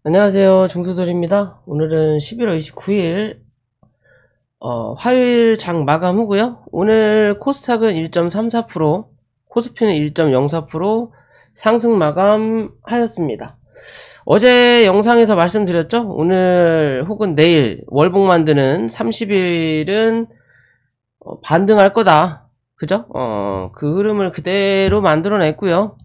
안녕하세요. 중수돌입니다. 오늘은 11월 29일 화요일 장 마감 후고요. 오늘 코스닥은 1.34%, 코스피는 1.04% 상승 마감하였습니다. 어제 영상에서 말씀드렸죠? 오늘 혹은 내일 월봉 만드는 30일은 반등할 거다. 그죠? 그 흐름을 그대로 만들어냈고요.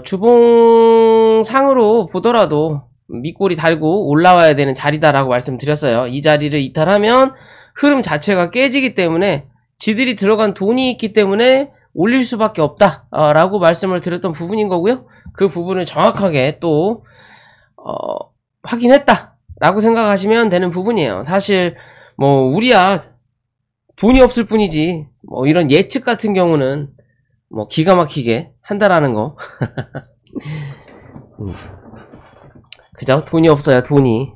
주봉상으로 보더라도 밑꼬리 달고 올라와야 되는 자리다라고 말씀드렸어요. 이 자리를 이탈하면 흐름 자체가 깨지기 때문에 지들이 들어간 돈이 있기 때문에 올릴 수밖에 없다 라고 말씀을 드렸던 부분인 거고요. 그 부분을 정확하게 또 확인했다 라고 생각하시면 되는 부분이에요. 사실 뭐 우리야 돈이 없을 뿐이지 뭐 이런 예측 같은 경우는 뭐 기가 막히게 한다라는 거. 그죠? 돈이 없어야 돈이.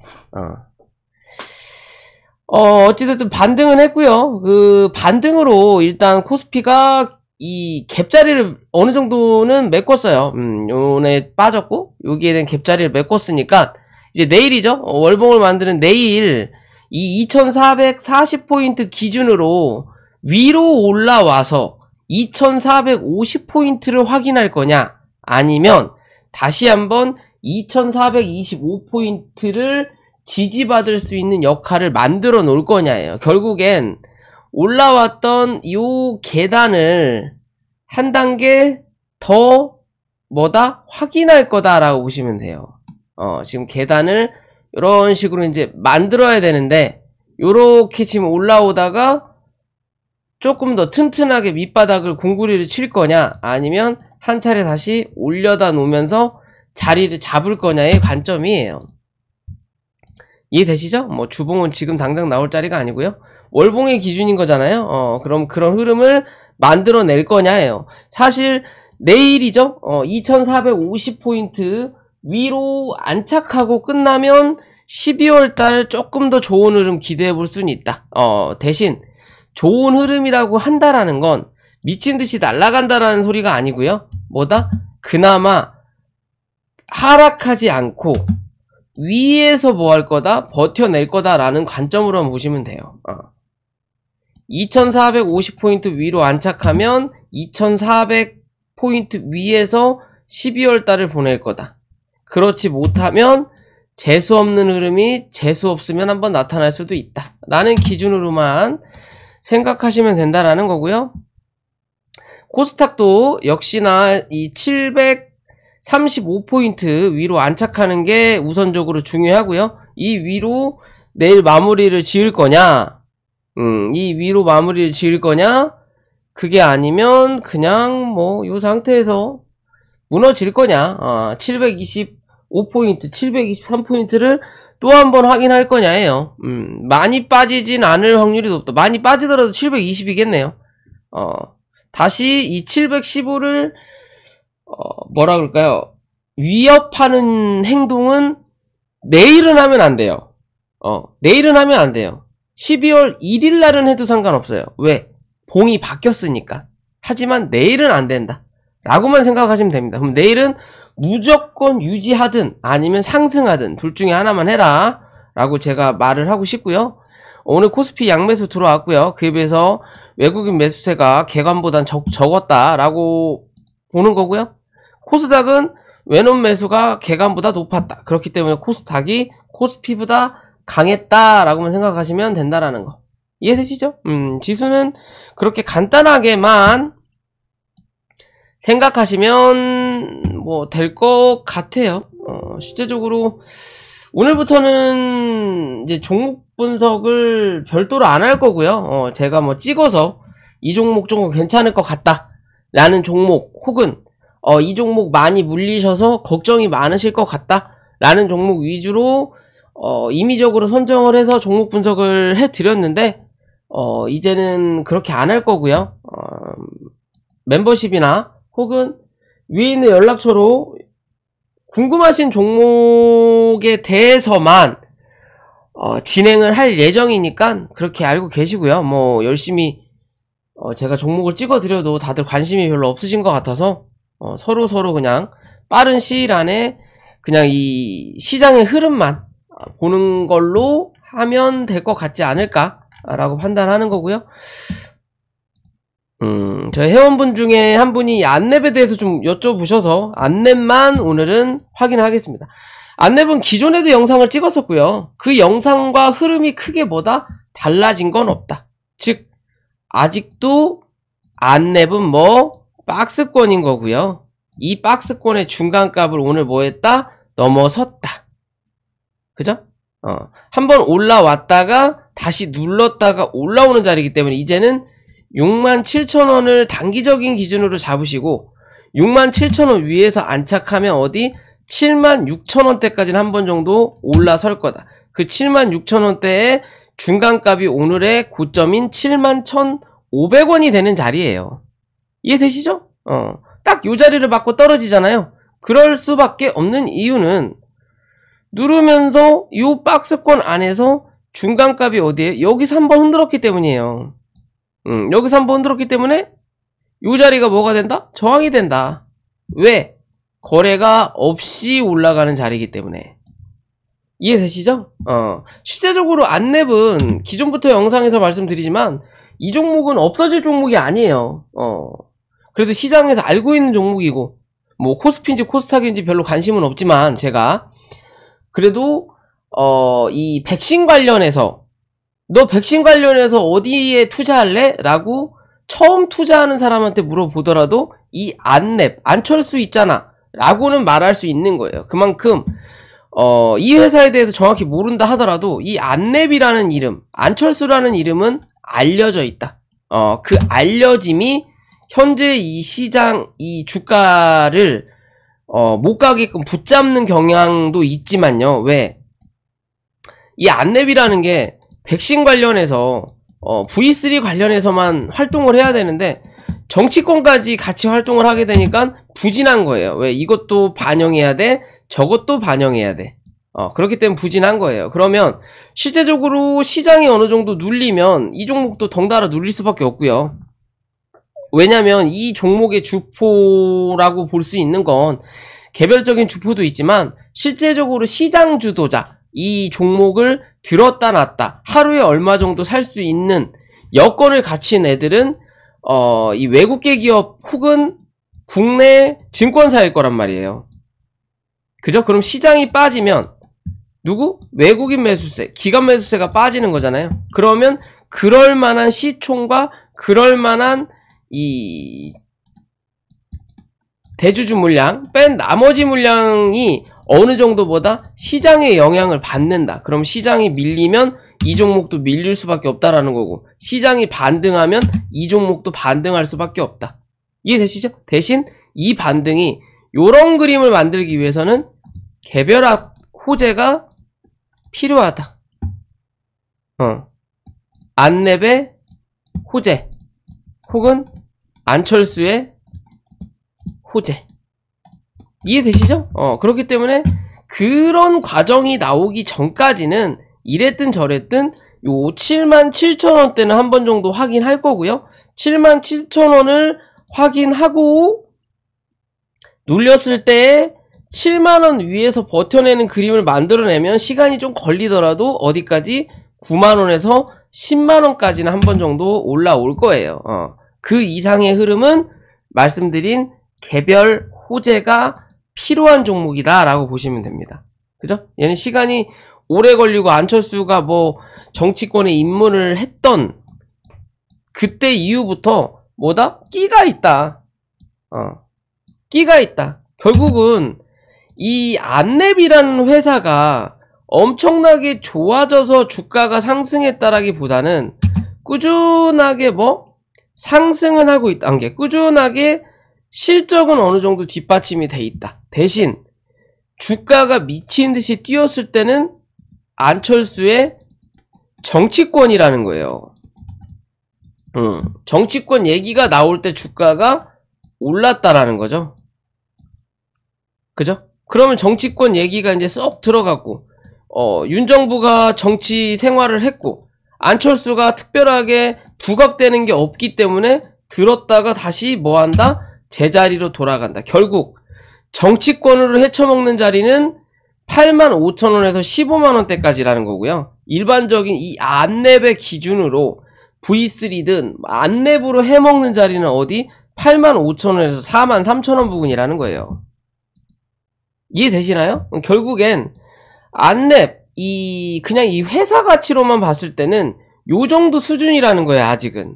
어찌됐든 반등은 했고요. 그 반등으로 일단 코스피가 이 갭자리를 어느 정도는 메꿨어요. 요번에 빠졌고 여기에 대한 갭자리를 메꿨으니까 이제 내일이죠. 월봉을 만드는 내일 이 2440포인트 기준으로 위로 올라와서 2450포인트를 확인할 거냐, 아니면 다시 한번 2425포인트를 지지받을 수 있는 역할을 만들어 놓을 거냐예요. 결국엔 올라왔던 요 계단을 한 단계 더 확인할 거다라고 보시면 돼요. 지금 계단을 이런 식으로 이제 만들어야 되는데, 요렇게 지금 올라오다가 조금 더 튼튼하게 밑바닥을 공구리를 칠 거냐, 아니면 한 차례 다시 올려다 놓으면서 자리를 잡을 거냐의 관점이에요. 이해되시죠? 뭐 주봉은 지금 당장 나올 자리가 아니고요. 월봉의 기준인 거잖아요. 그럼 그런 흐름을 만들어낼 거냐예요. 사실 내일이죠. 2450포인트 위로 안착하고 끝나면 12월달 조금 더 좋은 흐름 기대해 볼 수는 있다. 대신 좋은 흐름이라고 한다라는 건 미친듯이 날아간다라는 소리가 아니고요. 그나마 하락하지 않고 위에서 뭐 할 거다? 버텨낼 거다라는 관점으로 보시면 돼요. 2450포인트 위로 안착하면 2400포인트 위에서 12월달을 보낼 거다. 그렇지 못하면 재수없는 흐름이 재수없으면 한번 나타날 수도 있다 라는 기준으로만 생각하시면 된다라는 거고요. 코스닥도 역시나 이 735포인트 위로 안착하는 게 우선적으로 중요하고요. 이 위로 내일 마무리를 지을 거냐, 이 위로 마무리를 지을 거냐, 그게 아니면 그냥 뭐 이 상태에서 무너질 거냐, 725포인트, 723포인트를 또 한 번 확인할 거냐예요. 많이 빠지진 않을 확률이 높다. 많이 빠지더라도 720이겠네요. 다시 이 715를 뭐라 그럴까요? 위협하는 행동은 내일은 하면 안 돼요. 내일은 하면 안 돼요. 12월 1일 날은 해도 상관없어요. 왜? 봉이 바뀌었으니까. 하지만 내일은 안 된다 라고만 생각하시면 됩니다. 그럼 내일은 무조건 유지하든 아니면 상승하든 둘 중에 하나만 해라 라고 제가 말을 하고 싶고요. 오늘 코스피 양매수 들어왔고요. 그에 비해서 외국인 매수세가 개관보단 적었다 라고 보는 거고요. 코스닥은 외놈 매수가 개관보다 높았다. 그렇기 때문에 코스닥이 코스피보다 강했다 라고만 생각하시면 된다라는 거. 이해되시죠? 지수는 그렇게 간단하게만 생각하시면 뭐 될 것 같아요. 실제적으로 오늘부터는 이제 종목 분석을 별도로 안 할 거고요. 제가 뭐 찍어서 이 종목 좀 괜찮을 것 같다 라는 종목, 혹은 이 종목 많이 물리셔서 걱정이 많으실 것 같다 라는 종목 위주로 임의적으로 선정을 해서 종목 분석을 해 드렸는데, 이제는 그렇게 안 할 거고요. 멤버십이나 혹은 위에 있는 연락처로 궁금하신 종목에 대해서만 진행을 할 예정이니까 그렇게 알고 계시고요. 뭐 열심히 제가 종목을 찍어 드려도 다들 관심이 별로 없으신 것 같아서 서로 그냥 빠른 시일 안에 그냥 이 시장의 흐름만 보는 걸로 하면 될 것 같지 않을까라고 판단하는 거고요. 저희 회원분 중에 한 분이 안랩에 대해서 좀 여쭤보셔서 안랩만 오늘은 확인하겠습니다. 안랩은 기존에도 영상을 찍었었고요. 그 영상과 흐름이 크게 뭐다? 달라진 건 없다. 즉 아직도 안랩은 뭐 박스권인 거고요. 이 박스권의 중간값을 오늘 뭐 했다? 넘어섰다. 그죠? 한번 올라왔다가 다시 눌렀다가 올라오는 자리이기 때문에 이제는 67,000원을 단기적인 기준으로 잡으시고 67,000원 위에서 안착하면 어디 76,000원대까지는 한 번 정도 올라설 거다. 그 76,000원대의 중간값이 오늘의 고점인 71,500원이 되는 자리예요. 이해되시죠? 딱 요 자리를 받고 떨어지잖아요. 그럴 수밖에 없는 이유는 누르면서 요 박스권 안에서 중간값이 어디에? 여기서 한번 흔들었기 때문이에요. 여기서 한번 흔들었기 때문에 요 자리가 뭐가 된다? 저항이 된다. 왜? 거래가 없이 올라가는 자리이기 때문에. 이해되시죠? 실제적으로 안랩은 기존부터 영상에서 말씀드리지만 이 종목은 없어질 종목이 아니에요. 그래도 시장에서 알고 있는 종목이고 뭐 코스피인지 코스닥인지 별로 관심은 없지만 제가 그래도 이 백신 관련해서 너 백신 관련해서 어디에 투자할래? 라고 처음 투자하는 사람한테 물어보더라도 이 안랩, 안철수 있잖아 라고는 말할 수 있는 거예요. 그만큼 이 회사에 대해서 정확히 모른다 하더라도 이 안랩이라는 이름, 안철수라는 이름은 알려져 있다. 그 알려짐이 현재 이 시장, 이 주가를 못 가게끔 붙잡는 경향도 있지만요. 왜? 이 안랩이라는 게 백신 관련해서 V3 관련해서만 활동을 해야 되는데 정치권까지 같이 활동을 하게 되니까 부진한 거예요. 왜? 이것도 반영해야 돼, 저것도 반영해야 돼. 그렇기 때문에 부진한 거예요. 그러면 실제적으로 시장이 어느 정도 눌리면 이 종목도 덩달아 눌릴 수밖에 없고요. 왜냐면 이 종목의 주포라고 볼 수 있는 건 개별적인 주포도 있지만 실제적으로 시장 주도자, 이 종목을 들었다 놨다 하루에 얼마 정도 살 수 있는 여건을 갖춘 애들은 이 외국계 기업 혹은 국내 증권사일 거란 말이에요. 그죠? 그럼 시장이 빠지면 누구? 외국인 매수세, 기관 매수세가 빠지는 거잖아요. 그러면 그럴 만한 시총과 그럴 만한 이 대주주 물량 뺀 나머지 물량이 어느 정도보다 시장의 영향을 받는다. 그럼 시장이 밀리면 이 종목도 밀릴 수밖에 없다라는 거고, 시장이 반등하면 이 종목도 반등할 수밖에 없다. 이해되시죠? 대신 이 반등이 요런 그림을 만들기 위해서는 개별화 호재가 필요하다. 안랩의 호재 혹은 안철수의 호재. 이해되시죠? 그렇기 때문에 그런 과정이 나오기 전까지는 이랬든 저랬든 요 77,000원대는 한 번 정도 확인할 거고요. 77,000원을 확인하고 눌렸을 때 7만원 위에서 버텨내는 그림을 만들어내면 시간이 좀 걸리더라도 어디까지? 9만원에서 10만원까지는 한 번 정도 올라올 거예요. 그 이상의 흐름은 말씀드린 개별 호재가 필요한 종목이다 라고 보시면 됩니다. 그죠? 얘는 시간이 오래 걸리고 안철수가 뭐 정치권에 입문을 했던 그때 이후부터 뭐다? 끼가 있다. 끼가 있다. 결국은 이 안랩이라는 회사가 엄청나게 좋아져서 주가가 상승했다라기보다는 꾸준하게 뭐 상승은 하고 있다는 게, 꾸준하게 실적은 어느 정도 뒷받침이 돼 있다. 대신 주가가 미친 듯이 뛰었을 때는 안철수의 정치권이라는 거예요. 정치권 얘기가 나올 때 주가가 올랐다라는 거죠. 그죠? 그러면 정치권 얘기가 이제 쏙 들어갔고, 윤 정부가 정치 생활을 했고, 안철수가 특별하게 부각되는 게 없기 때문에 들었다가 다시 뭐 한다? 제자리로 돌아간다. 결국 정치권으로 헤쳐먹는 자리는 85,000원에서 150,000원대까지라는 거고요. 일반적인 이 안랩의 기준으로 V3든 안랩으로 해먹는 자리는 어디? 85,000원에서 43,000원 부근이라는 거예요. 이해되시나요? 결국엔 안랩, 그냥 이 회사 가치로만 봤을 때는 요 정도 수준이라는 거예요, 아직은.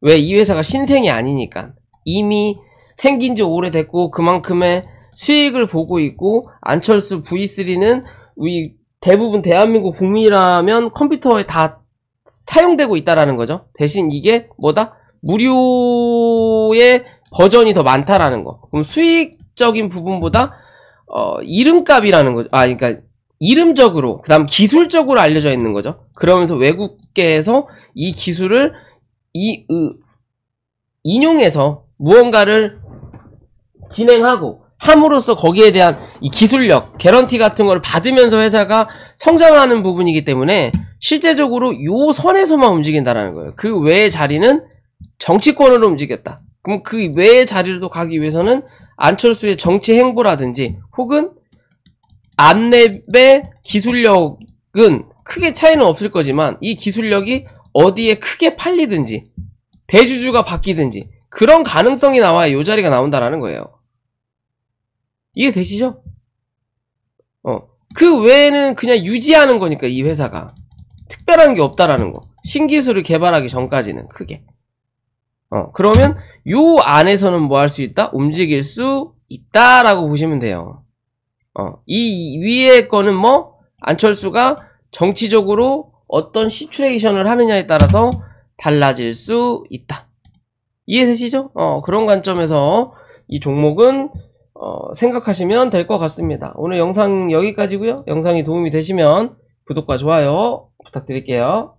왜? 이 회사가 신생이 아니니까. 이미 생긴 지 오래됐고, 그만큼의 수익을 보고 있고, 안철수 V3는 우리 대부분 대한민국 국민이라면 컴퓨터에 다 사용되고 있다라는 거죠. 대신 이게 뭐다? 무료의 버전이 더 많다라는 거. 그럼 수익적인 부분보다 이름값이라는 거죠. 그러니까 이름적으로, 그 다음 기술적으로 알려져 있는 거죠. 그러면서 외국계에서 이 기술을 인용해서 무언가를 진행하고 함으로써 거기에 대한 이 기술력, 개런티 같은 걸 받으면서 회사가 성장하는 부분이기 때문에 실제적으로 요 선에서만 움직인다라는 거예요. 그 외의 자리는 정치권으로 움직였다. 그럼 그 외의 자리로 가기 위해서는 안철수의 정치 행보라든지 혹은 안랩의 기술력은 크게 차이는 없을 거지만 이 기술력이 어디에 크게 팔리든지 대주주가 바뀌든지 그런 가능성이 나와야 요 자리가 나온다라는 거예요. 이해되시죠? 그 외에는 그냥 유지하는 거니까 이 회사가 특별한 게 없다라는 거. 신기술을 개발하기 전까지는 크게. 그러면 요 안에서는 뭐 할 수 있다? 움직일 수 있다라고 보시면 돼요. 이 위에 거는 뭐 안철수가 정치적으로 어떤 시츄에이션을 하느냐에 따라서 달라질 수 있다. 이해되시죠? 그런 관점에서 이 종목은 생각하시면 될 것 같습니다. 오늘 영상 여기까지고요. 영상이 도움이 되시면 구독과 좋아요 부탁드릴게요.